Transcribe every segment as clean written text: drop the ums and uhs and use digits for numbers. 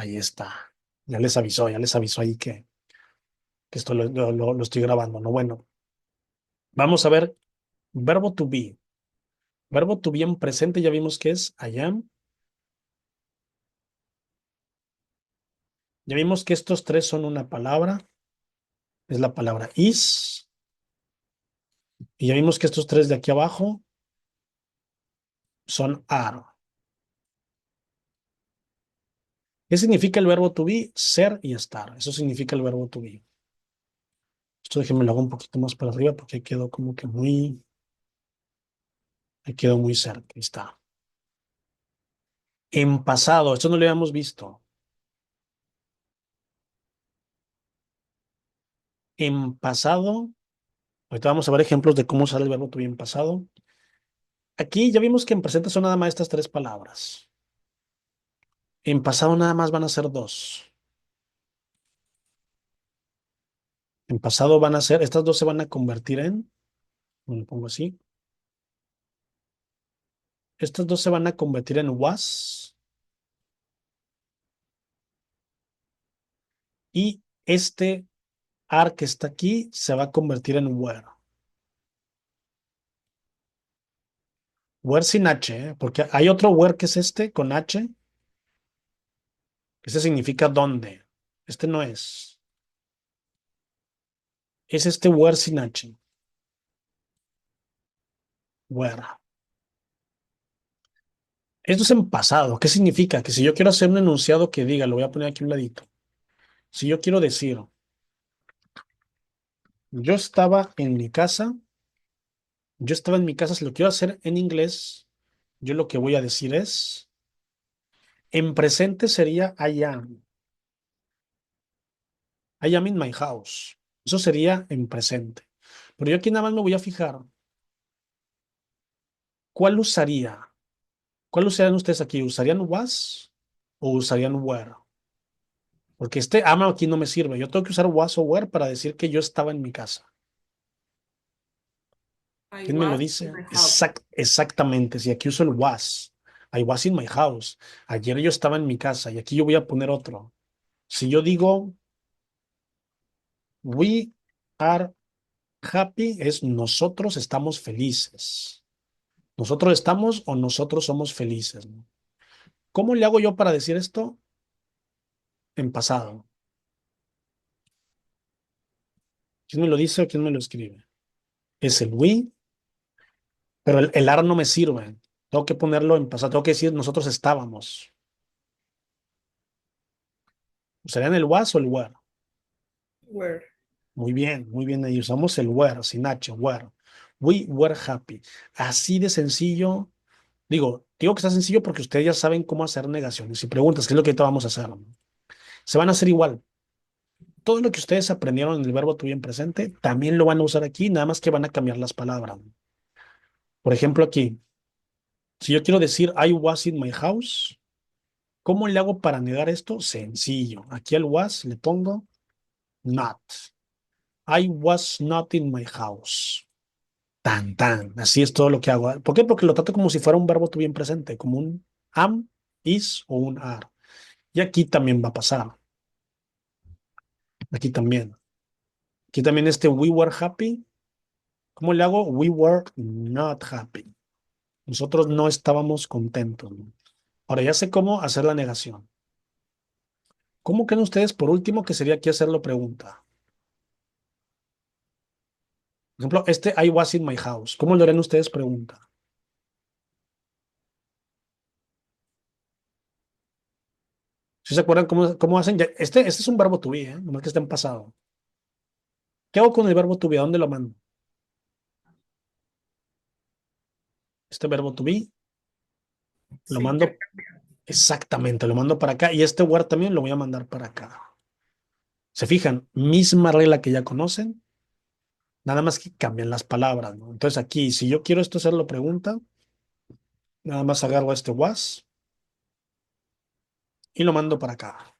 Ahí está. Ya les avisó ahí que esto lo estoy grabando, ¿no? Bueno, vamos a ver verbo to be. Verbo to be en presente ya vimos que es I am. Ya vimos que estos tres son una palabra. Es la palabra is. Y ya vimos que estos tres de aquí abajo son are. ¿Qué significa el verbo to be? Ser y estar. Eso significa el verbo to be. Esto déjenme lo hago un poquito más para arriba porque ahí quedó como que ahí quedó muy cerca. Ahí está. En pasado, esto no lo habíamos visto. En pasado, ahorita vamos a ver ejemplos de cómo usar el verbo to be en pasado. Aquí ya vimos que en presente son nada más estas tres palabras. En pasado nada más van a ser dos. En pasado van a ser, estas dos se van a convertir en, lo pongo así, estas dos se van a convertir en was y este are que está aquí se va a convertir en were. Where sin H, ¿eh? Porque hay otro where que es este con H. Ese significa dónde. Este no es. Es este where sin H. Where. Esto es en pasado. ¿Qué significa? Que si yo quiero hacer un enunciado que diga, lo voy a poner aquí a un ladito. Si yo quiero decir, yo estaba en mi casa, yo estaba en mi casa, si lo quiero hacer en inglés, yo lo que voy a decir es, en presente sería I am. I am in my house. Eso sería en presente. Pero yo aquí nada más me voy a fijar. ¿Cuál usaría? ¿Cuál usarían ustedes aquí? ¿Usarían was o usarían were? Porque este ama aquí no me sirve. Yo tengo que usar was o were para decir que yo estaba en mi casa. I ¿Quién me lo was in dice? my house. Exactamente. Si aquí uso el was. I was in my house. Ayer yo estaba en mi casa y aquí yo voy a poner otro. Si yo digo we are happy, es nosotros estamos felices. Nosotros estamos o nosotros somos felices, ¿no? ¿Cómo le hago yo para decir esto? En pasado. ¿Quién me lo dice o quién me lo escribe? Es el we, pero el are no me sirve. Tengo que ponerlo en pasado. Tengo que decir nosotros estábamos. ¿Serían el was o el were? Where? Muy bien. Ahí usamos el were, sin H, were. We were happy. Así de sencillo. Digo que está sencillo porque ustedes ya saben cómo hacer negaciones y preguntas, ¿qué es lo que ahorita vamos a hacer? Se van a hacer igual. Todo lo que ustedes aprendieron en el verbo to be en presente, también lo van a usar aquí, nada más que van a cambiar las palabras. Por ejemplo, aquí, si yo quiero decir I was in my house, ¿cómo le hago para negar esto? Sencillo. Aquí al was le pongo not. I was not in my house. Tan, tan. Así es todo lo que hago. ¿Por qué? Porque lo trato como si fuera un verbo to be en presente, como un am, is o un are. Y aquí también va a pasar. Aquí también. Aquí también este we were happy. ¿Cómo le hago? We were not happy. Nosotros no estábamos contentos, ¿no? Ahora ya sé cómo hacer la negación. ¿Cómo creen ustedes, por último, que sería aquí hacerlo pregunta? Por ejemplo, este I was in my house. ¿Cómo lo harían ustedes pregunta? ¿Sí se acuerdan cómo hacen? Este es un verbo to be, ¿eh? Nomás que está en pasado. ¿Qué hago con el verbo to be? ¿A dónde lo mando? Este verbo to be lo Se mando intercambia. exactamente, lo mando para acá y este word también lo voy a mandar para acá. ¿Se fijan? Misma regla que ya conocen, nada más que cambian las palabras, ¿no? Entonces aquí, si yo quiero esto hacerlo pregunta, nada más agarro este was y lo mando para acá.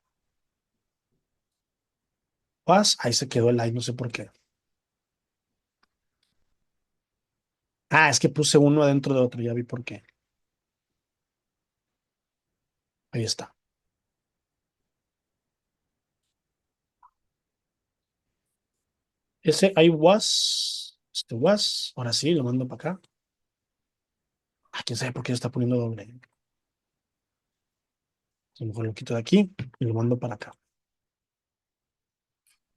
Was, ahí se quedó el I, no sé por qué. Ah, es que puse uno adentro de otro, ya vi por qué. Ahí está. Ese I was, este was, ahora sí, lo mando para acá. Ah, quién sabe por qué está poniendo doble. A lo mejor lo quito de aquí y lo mando para acá.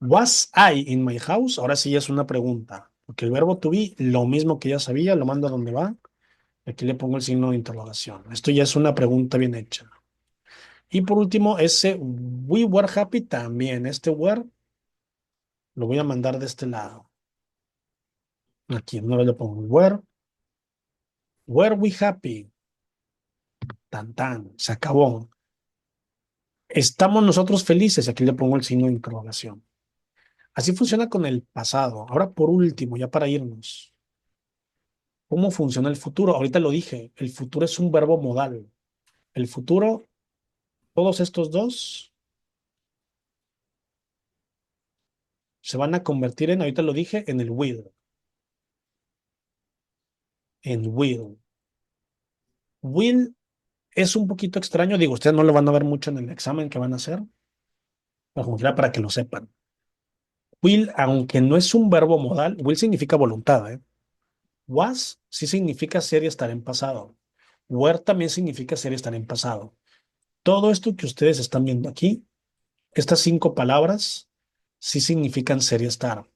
Was I in my house? Ahora sí ya es una pregunta. Porque el verbo to be, lo mismo que ya sabía, lo mando a donde va. Aquí le pongo el signo de interrogación. Esto ya es una pregunta bien hecha. Y por último, ese we were happy también. Este were lo voy a mandar de este lado. Aquí, una vez le pongo were we happy. Tan tan, se acabó. Estamos nosotros felices. Aquí le pongo el signo de interrogación. Así funciona con el pasado. Ahora, por último, ya para irnos. ¿Cómo funciona el futuro? Ahorita lo dije, el futuro es un verbo modal. El futuro, todos estos dos se van a convertir en, ahorita lo dije, en el will. En will. Will es un poquito extraño, digo, ustedes no lo van a ver mucho en el examen que van a hacer, pero como quiera para que lo sepan. Will, aunque no es un verbo modal, will significa voluntad, ¿eh? Was sí significa ser y estar en pasado. Were también significa ser y estar en pasado. Todo esto que ustedes están viendo aquí, estas 5 palabras, sí significan ser y estar.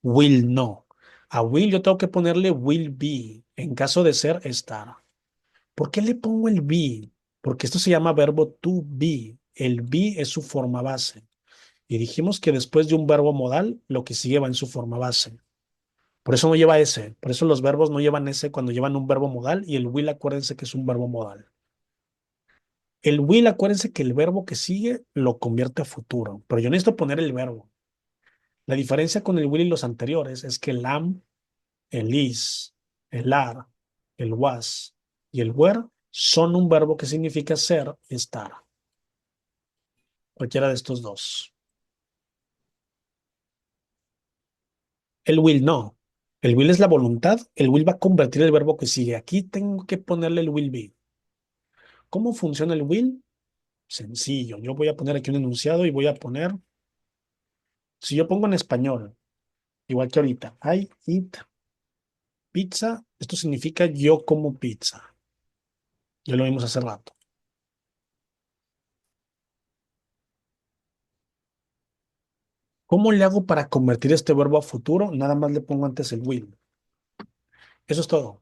Will no. A will yo tengo que ponerle will be, en caso de ser, estar. ¿Por qué le pongo el be? Porque esto se llama verbo to be. El be es su forma base. Y dijimos que después de un verbo modal, lo que sigue va en su forma base. Por eso no lleva ese. Por eso los verbos no llevan ese cuando llevan un verbo modal y el will, acuérdense que es un verbo modal. El will, acuérdense que el verbo que sigue lo convierte a futuro. Pero yo necesito poner el verbo. La diferencia con el will y los anteriores es que el am, el is, el are, el was y el were son un verbo que significa ser, estar. Cualquiera de estos dos. El will no. El will es la voluntad. El will va a convertir el verbo que sigue. Aquí tengo que ponerle el will be. ¿Cómo funciona el will? Sencillo. Yo voy a poner aquí un enunciado y voy a poner, si yo pongo en español, igual que ahorita, I eat pizza, esto significa yo como pizza. Ya lo vimos hace rato. ¿Cómo le hago para convertir este verbo a futuro? Nada más le pongo antes el will. Eso es todo.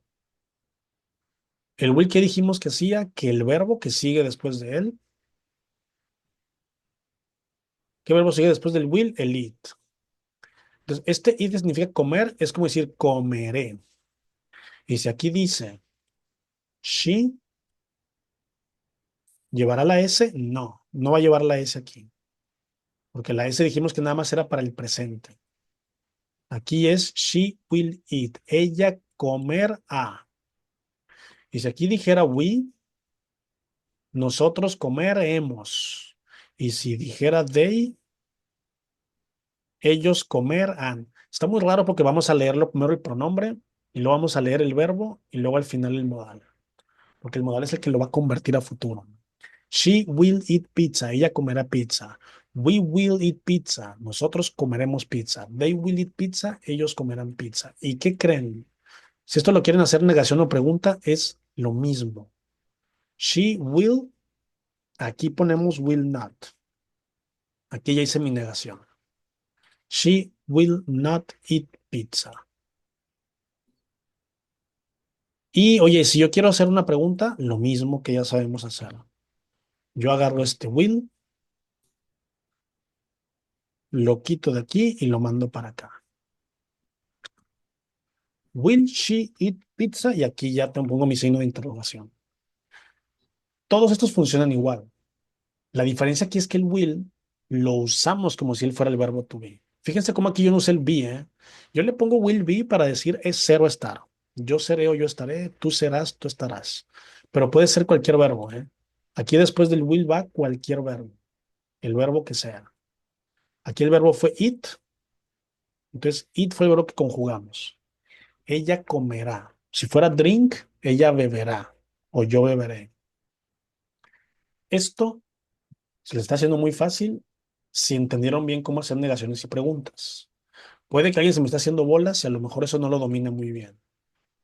El will que dijimos que hacía, que el verbo que sigue después de él. ¿Qué verbo sigue después del will? El eat. Entonces, este eat significa comer, es como decir comeré. Y si aquí dice she, ¿llevará la S? No, no va a llevar la S aquí. Porque la S dijimos que nada más era para el presente. Aquí es she will eat. Ella comerá. Y si aquí dijera we, nosotros comeremos. Y si dijera they, ellos comerán. Está muy raro porque vamos a leerlo primero el pronombre y luego vamos a leer el verbo y luego al final el modal. Porque el modal es el que lo va a convertir a futuro. She will eat pizza. Ella comerá pizza. We will eat pizza. Nosotros comeremos pizza. They will eat pizza. Ellos comerán pizza. ¿Y qué creen? Si esto lo quieren hacer negación o pregunta, es lo mismo. She will. Aquí ponemos will not. Aquí ya hice mi negación. She will not eat pizza. Y oye, si yo quiero hacer una pregunta, lo mismo que ya sabemos hacer. Yo agarro este will, lo quito de aquí y lo mando para acá. Will she eat pizza? Y aquí ya te pongo mi signo de interrogación. Todos estos funcionan igual. La diferencia aquí es que el will lo usamos como si él fuera el verbo to be. Fíjense cómo aquí yo no usé el be, ¿eh? Yo le pongo will be para decir es ser o estar. Yo seré o yo estaré, tú serás, tú estarás. Pero puede ser cualquier verbo, ¿eh? Aquí después del will va cualquier verbo, el verbo que sea. Aquí el verbo fue eat, entonces eat fue el verbo que conjugamos. Ella comerá. Si fuera drink, ella beberá o yo beberé. Esto se le está haciendo muy fácil si entendieron bien cómo hacer negaciones y preguntas. Puede que alguien se me esté haciendo bolas y a lo mejor eso no lo domina muy bien.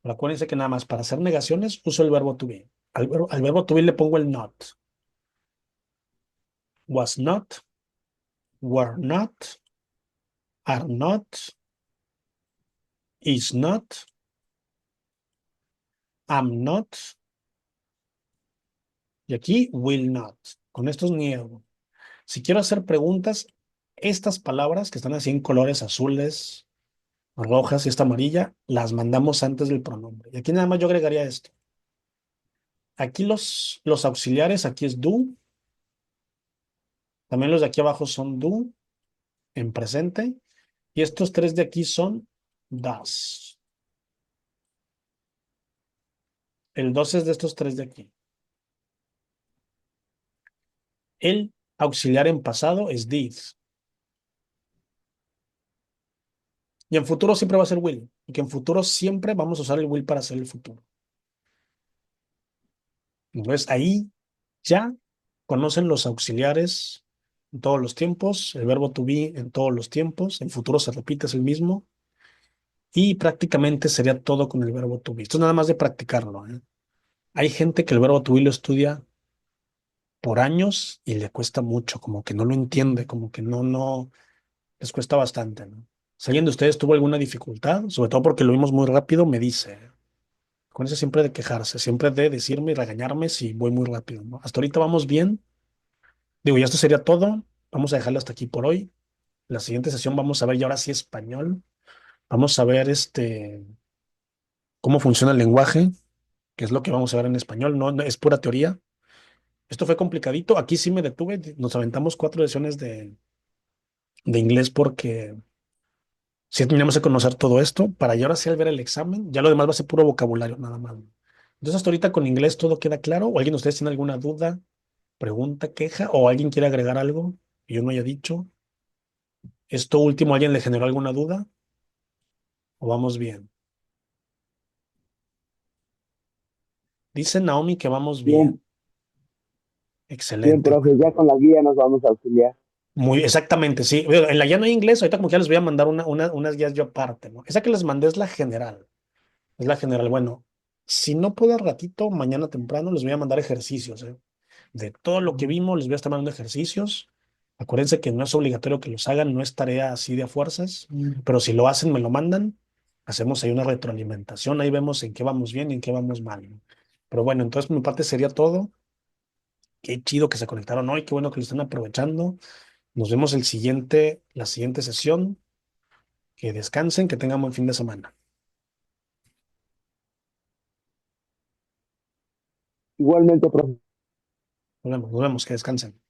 Pero acuérdense que nada más para hacer negaciones uso el verbo to be. Al verbo to be le pongo el not. Was not, were not, are not, is not, am not, y aquí will not. Con estos niego. Si quiero hacer preguntas, estas palabras que están así en colores azules, rojas y esta amarilla, las mandamos antes del pronombre. Y aquí nada más yo agregaría esto. Aquí los auxiliares, aquí es do. También los de aquí abajo son do en presente. Y estos tres de aquí son does. El dos es de estos tres de aquí. El auxiliar en pasado es did. Y en futuro siempre va a ser will. Y que en futuro siempre vamos a usar el will para hacer el futuro. Entonces ahí ya conocen los auxiliares en todos los tiempos, el verbo to be en todos los tiempos, en futuro se repite, es el mismo. Y prácticamente sería todo con el verbo to be. Esto es nada más de practicarlo, ¿eh? Hay gente que el verbo to be lo estudia por años y le cuesta mucho, como que no lo entiende, como que no, les cuesta bastante, ¿no? Si alguien de ustedes tuvo alguna dificultad, sobre todo porque lo vimos muy rápido, me dice. Con eso siempre de quejarse, siempre de decirme y regañarme si voy muy rápido, ¿no? Hasta ahorita vamos bien. Digo, ya esto sería todo. Vamos a dejarlo hasta aquí por hoy. La siguiente sesión vamos a ver ya ahora sí español. Vamos a ver cómo funciona el lenguaje, que es lo que vamos a ver en español. No es pura teoría. Esto fue complicadito. Aquí sí me detuve. Nos aventamos 4 sesiones de inglés porque sí teníamos que conocer todo esto para ya ahora sí al ver el examen. Ya lo demás va a ser puro vocabulario, nada más. Entonces, hasta ahorita con inglés todo queda claro. ¿O alguien de ustedes tiene alguna duda, pregunta, queja o alguien quiere agregar algo que yo no haya dicho? ¿Esto último alguien le generó alguna duda o vamos bien? Dice Naomi que vamos bien. Bien, bien, Excelente. profe, ya con la guía nos vamos a auxiliar. Muy exactamente, sí. Bueno, en la ya no hay inglés, ahorita como que ya les voy a mandar unas guías yo aparte, ¿no? Esa que les mandé es la general. Es la general. Bueno, si no puedo al ratito, mañana temprano les voy a mandar ejercicios, ¿eh? De todo lo que vimos, les voy a estar mandando ejercicios. Acuérdense que no es obligatorio que los hagan, no es tarea así de a fuerzas, pero si lo hacen, me lo mandan. Hacemos ahí una retroalimentación, ahí vemos en qué vamos bien y en qué vamos mal, ¿no? Pero bueno, entonces por mi parte sería todo. Qué chido que se conectaron hoy, qué bueno que lo están aprovechando. Nos vemos la siguiente sesión. Que descansen, que tengan buen fin de semana. Igualmente, profe. Nos vemos, que descansen.